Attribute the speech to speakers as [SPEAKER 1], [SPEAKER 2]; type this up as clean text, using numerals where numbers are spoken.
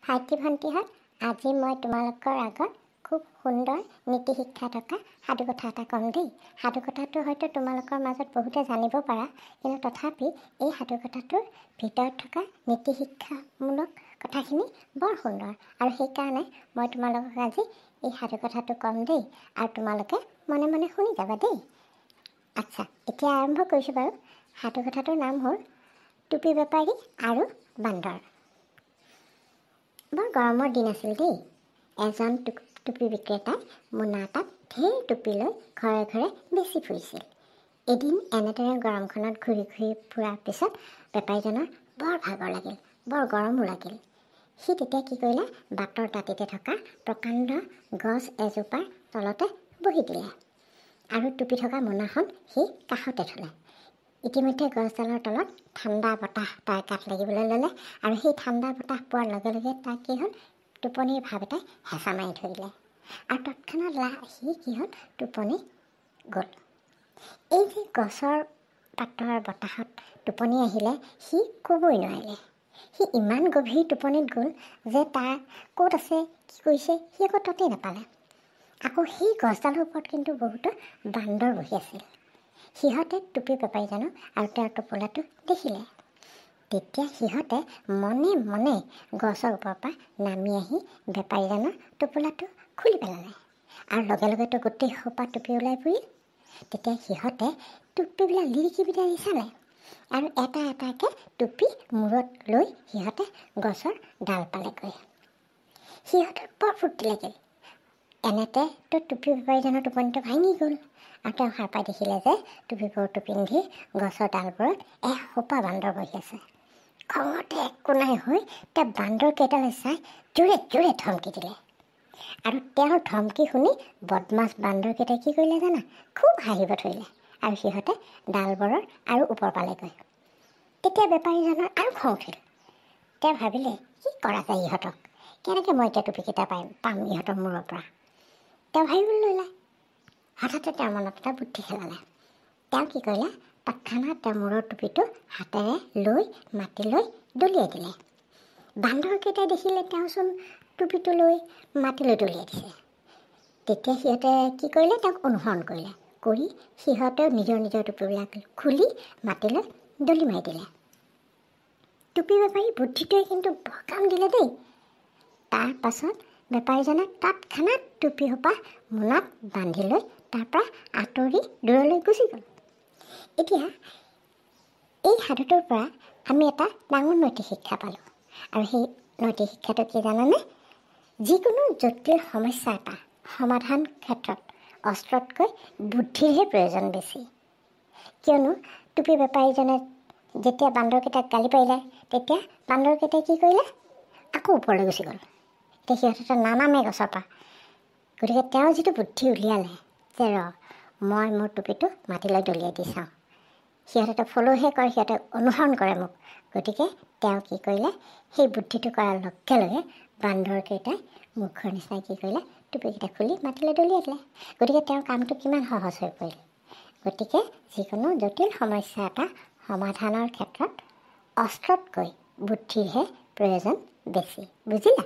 [SPEAKER 1] ভাইটি ভণ্টিহঁত, আজি মই তোমালোকৰ আগত খুব সুন্দৰ নীতি শিক্ষা থকা সাধুকথা এটা ক'ম দেই। সাধুকথাটো হয়তো তোমালোকৰ মাজত বহুতে জানিব পাৰা, কিন্তু তথাপি এই সাধুকথাটোৰ ভিতৰত থকা নীতি শিক্ষামূলক কথাখিনি বৰ সুন্দৰ, আৰু সেইকাৰণে মই তোমালোকক আজি এই সাধুকথাটো ক'ম দেই, আৰু তোমালোকে মনে মনে শুনি যাবা দেই। আচ্ছা, এতিয়া আৰম্ভ কৰিছোঁ বাৰু। সাধুকথাটোৰ নাম হ'ল টুপি বেপাৰী আৰু বান্দৰ। বৰ গৰমৰ দিন আছিল দেই। এজন টুপি বিক্ৰেতাই মোনা এটাত ঢেৰ টুপি লৈ ঘৰে ঘৰে বেচি ফুৰিছিল। এদিন এনেদৰে গৰমখনত ঘূৰি ঘূৰি ফুৰাৰ পিছত বেপাৰীজনৰ বৰ ভাগৰ লাগিল, বৰ গৰমো লাগিল। সি তেতিয়া কি কৰিলে, বাটৰ দাঁতিতে থকা প্ৰকাণ্ড গছ এজোপাৰ তলতে বহি দিলে আৰু টুপি থকা মোনাখন সি কাষতে থ'লে। ইতিমধ্যে গছডালৰ তলত ঠাণ্ডা বতাহ তাৰ গাত লাগিবলৈ ল'লে, আৰু সেই ঠাণ্ডা বতাহ পোৱাৰ লগে লগে তাৰ কি হ'ল, টোপনিৰ ভাৱ এটাই হেঁচা মাৰি ধৰিলে, আৰু তৎক্ষণাত সি কি হ'ল, টোপনি গ'ল। এই যে গছৰ পাতৰ বতাহত টোপনি আহিলে, সি ক'বই নোৱাৰিলে। সি ইমান গভীৰ টোপনিত গ'ল যে তাৰ ক'ত আছে, কি কৰিছে, সি একো ততেই নাপালে। আকৌ সেই গছডালৰ ওপৰত কিন্তু বহুতো বান্দৰ বহি আছিল। সিহঁতে টুপি বেপাৰীজনক আৰু তেওঁৰ টোপোলাটো দেখিলে। তেতিয়া সিহঁতে মনে মনে গছৰ ওপৰৰ পৰা নামি আহি বেপাৰীজনৰ টোপোলাটো খুলি পেলালে, আৰু লগে লগেতো গোটেই সোপা টুপি ওলাই পৰিল। তেতিয়া সিহঁতে টুপিবিলাক লিৰিকি বিদাৰি চালে, আৰু এটা এটাকৈ টুপি মূৰত লৈ সিহঁতে গছৰ ডাল পালেগৈ। সিহঁতৰ বৰ ফূৰ্তি লাগিল। এনেতেতো টুপি বেপাৰীজনৰ টোপনিটো ভাঙি গ'ল, আৰু তেওঁ সাৰ পাই দেখিলে যে টুপিবোৰটো পিন্ধি গছৰ ডালবোৰত এসোপা বান্দৰ বহি আছে। খঙতে একো নাই হৈ তেওঁ বান্দৰকেইটালৈ চাই জোৰে জোৰে ধমকি দিলে, আৰু তেওঁৰ ধমকি শুনি বদমাছ বান্দৰকেইটাই কি কৰিলে জানা, খুব হাঁহিব ধৰিলে, আৰু সিহঁতে ডালবোৰৰ আৰু ওপৰ পালেগৈ। তেতিয়া বেপাৰীজনৰ আৰু খং উঠিল। তেওঁ ভাবিলে, কি কৰা যায় ইহঁতক, কেনেকৈ মই এতিয়া টুপিকেইটা পাম ইহঁতৰ মূৰৰ পৰা। তেওঁ ভাবিবলৈ ল'লে। হঠাতে তেওঁৰ মনত এটা বুদ্ধি খেলালে। তেওঁ কি কৰিলে, তৎক্ষণাত তেওঁৰ মূৰৰ টুপিটো হাতেৰে লৈ মাটিলৈ দলিয়াই দিলে। বান্দৰকেইটাই দেখিলে তেওঁচোন টুপিটো লৈ মাটিলৈ দলিয়াই দিছে। তেতিয়া সিহঁতে কি কৰিলে, তেওঁক অনুসৰণ কৰিলে, কৰি সিহঁতেও নিজৰ নিজৰ টুপিবিলাক খুলি মাটিলৈ দলি মাৰি দিলে। টুপি বেপাৰী বুদ্ধিটোৱে কিন্তু বৰ কাম দিলে দেই। তাৰ পাছত বেপাৰীজনে তৎক্ষণাত টুপিসোপা মোনাত বান্ধি লৈ তাৰ পৰা আঁতৰি দূৰলৈ গুচি গ'ল। এতিয়া এই সাধুটোৰ পৰা আমি এটা ডাঙৰ নৈতিক শিক্ষা পালোঁ, আৰু সেই নৈতিক শিক্ষাটো কি জানানে? যিকোনো জটিল সমস্যা এটা সমাধান ক্ষেত্ৰত অস্ত্ৰতকৈ বুদ্ধিৰহে প্ৰয়োজন বেছি। কিয়নো টুপি বেপাৰীজনে যেতিয়া বান্দৰকেইটাক গালি পাৰিলে, তেতিয়া বান্দৰকেইটাই কি কৰিলে, আকৌ ওপৰলৈ গুচি গ'ল। এতিয়া সিহঁতে নানামে গছৰ পৰা। গতিকে তেওঁ যিটো বুদ্ধি উলিয়ালে যে মই মোৰ টুপিটো মাটিলৈ দলিয়াই দি চাওঁ, সিহঁতে ফ'ল'হে কৰে, সিহঁতে অনুসৰণ কৰে মোক। গতিকে তেওঁ কি কৰিলে, সেই বুদ্ধিটো কৰাৰ লগে লগে বান্দৰকেইটাই মুখৰ নিচিনাই কি কৰিলে, টুপিকেইটা খুলি মাটিলৈ দলিয়াই দিলে। গতিকে তেওঁৰ কামটো কিমান সহজ হৈ পৰিল। গতিকে যিকোনো জটিল সমস্যা এটা সমাধানৰ ক্ষেত্ৰত অস্ত্ৰতকৈ বুদ্ধিৰহে প্ৰয়োজন বেছি। বুজিলা?